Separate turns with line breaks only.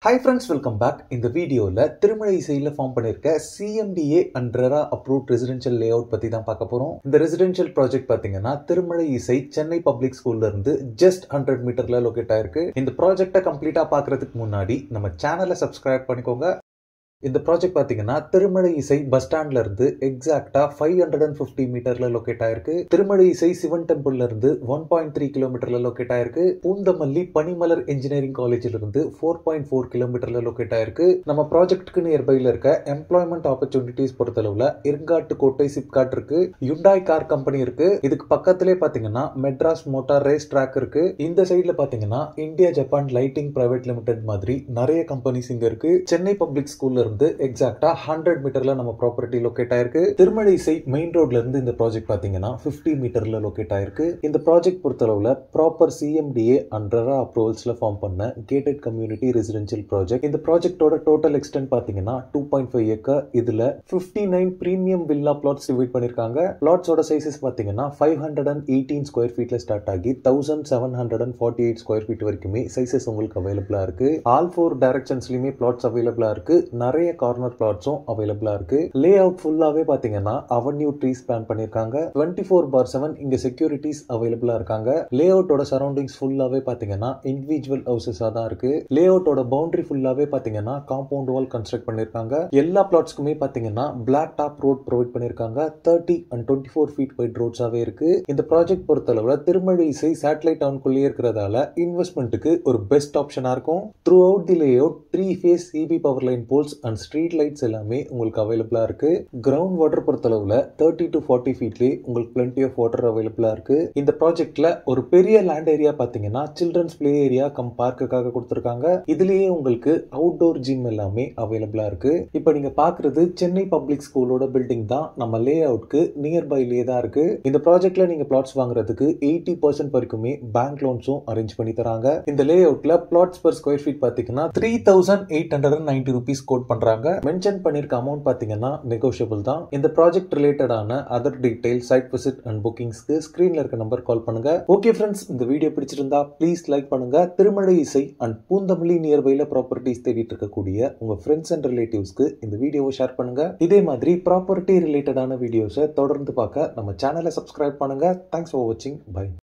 Hi friends, welcome back. In the video la Tirumala Isaiila form பண்ணிருக்க CMDA and RERA approved residential layout பத்தி தான் பார்க்க போறோம். இந்த residential project பாத்தீங்கன்னா திருமலை இசை சென்னை பப்ளிக் ஸ்கூல்ல இருந்து just 100 மீட்டர்ல லொகேட் ஆயிருக்கு. இந்த ப்ராஜெக்ட்டை கம்ப்ளீட்டா பார்க்கிறதுக்கு முன்னாடி நம்ம சேனலை சப்ஸ்கிரைப் பண்ணிக்கோங்க. இந்த ப்ராஜெக்ட் பாத்தீங்கன்னா திருமலை இசை பஸ் ஸ்டாண்ட்ல இருந்து எக்ஸாக்ட்டா 550 மீட்டர்ல லொகேட் ஆயிருக்கு. திருமலை இசை சிவன் டெம்பிள்ல இருந்து 1.3 கிலோமீட்டர்ல லொகேட் ஆயிருக்கு. பூந்தமல்லி பனிமலர் இன்ஜினியரிங் காலேஜ்ல இருந்து 4.4 கிலோமீட்டர்ல லொகேட் ஆயிருக்கு. நம்ம ப்ராஜெக்ட்டுக்கு நியர்பைல இருக்க எம்ப்ளாய்மெண்ட் ஆப்பர்ச்சுனிட்டிஸ் பொறுத்தளவுல இருங்காட்டு கோட்டை சிப்காட் இருக்கு, யுண்டாய் கார் கம்பெனி இருக்கு. இதுக்கு பக்கத்திலே பாத்தீங்கன்னா மெட்ராஸ் மோட்டார் ரேஸ் ட்ராக் இருக்கு. இந்த சைட்ல பாத்தீங்கன்னா India Japan lighting private limited மாதிரி நிறைய கம்பெனிஸ் இங்க இருக்கு. சென்னை பப்ளிக் ஸ்கூல்ல இருந்து எக்ஸாக்ட்டா 100 மீட்டர்ல நம்ம ப்ராப்பர்ட்டி லொகேட் ஆயிருக்கு. திருமலை இசை மெயின் ரோட்ல இருந்து இந்த ப்ராஜெக்ட் பாத்தீங்கன்னா 50 மீட்டர்ல லொகேட் ஆயிருக்கு. இந்த ப்ராஜெக்ட் பொறுத்தளவுல ப்ராப்பர் CMDA and RERA அப்ரூவல்ஸ்ல ஃபார்ம் பண்ண கேட்டட் கம்யூனிட்டி ரெசிடென்ஷியல் ப்ராஜெக்ட். இந்த ப்ராஜெக்ட்டோட டோட்டல் எக்ஸ்டென்ட் பாத்தீங்கன்னா 2.5 ஏக்கர். இதுல 59 பிரீமியம் வில்லா பிளாட்ஸ் டிவைட் பண்ணிருக்காங்க. பிளாட்ஸோட சைஸஸ் பாத்தீங்கன்னா 518 ஸ்கொயர் ஃபீட்ல ஸ்டார்ட் ஆகி 1748 ஸ்கொயர் ஃபீட் வரைக்குமே சைஸஸ் உங்களுக்கு அவைலபிளா இருக்கு. ஆல் 4 டைரக்ஷன்ஸ்லயுமே பிளாட்ஸ் அவைலபிளா இருக்கு. நிறைய கார்னர் பிளாட்ஸும் அவைலபிளா இருக்கு. லே அவுட் ஃபுல்லாவே பாத்தீங்கன்னா அவென்யூ ட்ரீஸ் பிளான் பண்ணிருக்காங்க. 24/7 இங்க செக்யூரிட்டிஸ் அவைலபிளா இருக்காங்க. லே அவுட்டோட சரௌண்டிங்ஸ் ஃபுல்லாவே பாத்தீங்கன்னா இண்டிவிஜுவல் ஹவுசஸா தான் இருக்கு. லே அவுட்டோட பவுண்டரி ஃபுல்லாவே பாத்தீங்கன்னா காம்பவுண்ட் வால் கன்ஸ்ட்ரக்ட் பண்ணிருக்காங்க. எல்லா பிளாட்ஸ்க்குமே பாத்தீங்கன்னா பிளாக் டாப் ரோட் ப்ரொவைட் பண்ணிருக்காங்க. 30 and 24 ஃபீட் வைட் ரோட்ஸாவே இருக்கு. இந்த ப்ராஜெக்ட் பொறுத்தளவுல திருமலை இசை சேட்டலைட் டவுனுக்குள்ளே இருக்கிறதால இன்வெஸ்ட்மெண்ட்டுக்கு ஒரு பெஸ்ட் ஆப்ஷனா இருக்கும். Throughout the layout 3 phase EB power line poles and street lights எல்லாமே உங்களுக்கு அவைலபிளா இருக்கு. கிரவுண்ட் வாட்டர் பொறுத்தளவுல 30 to 40 ஃபீட்லயே உங்களுக்கு plenty ஆஃப் வாட்டர் அவைலபிளா இருக்கு. இந்த ப்ராஜெக்ட்ல ஒரு பெரிய லேண்ட் ஏரியா பாத்தீங்கன்னா சில்ட்ரன்ஸ் பிளே ஏரியா கம் பார்க்குக்காக கொடுத்திருக்காங்க. இதுலயே உங்களுக்கு அவுட்டோர் ஜிம் எல்லாமே அவைலபிளா இருக்கு. இப்போ நீங்க பாக்குறது சென்னை பப்ளிக் ஸ்கூலோட பில்டிங் தான். நம்ம லே அவுட்க்கு நியர்பைலே தான் இருக்கு. இந்த ப்ராஜெக்ட்ல நீங்க பிளாட்ஸ் வாங்குறதுக்கு 80% வரைக்குமே பேங்க் லோன்ஸும் அரேஞ்ச் பண்ணி தராங்க. இந்த லே அவுட்ல பிளாட்ஸ் per ஸ்கொயர் ஃபீட் பாத்தீங்கன்னா 3890 rupees கோட் பண்றாங்க. மென்ஷன் பண்ணிருக்க அமௌண்ட் பாத்தீங்கன்னா நெகோஷியபிள் தான். இந்த ப்ராஜெக்ட் ரிலேட்டடான other detail site visit and புக்கிங்ஸ்க்கு ஸ்கிரீன்ல இருக்க நம்பர் கால் பண்ணுங்க. ஓகே ஃப்ரெண்ட்ஸ், இந்த வீடியோ பிடிச்சிருந்தா ப்ளீஸ் லைக் பண்ணுங்க. திருமலை இசை அண்ட் பூந்தமல்லி நியர்பைல ப்ராப்பர்ட்டிஸ் தேடிட்டு இருக்கக்கூடிய உங்க ஃப்ரெண்ட்ஸ் அண்ட் ரிலேட்டிவ்ஸ்க்கு இந்த வீடியோவை ஷேர் பண்ணுங்க. இதே மாதிரி ப்ராப்பர்ட்டி ரிலேட்டடான வீடியோஸை தொடர்ந்து பார்க்க நம்ம சேனலை சப்ஸ்கிரைப் பண்ணுங்க. தேங்க்ஸ் ஃபார் வாட்சிங். பை.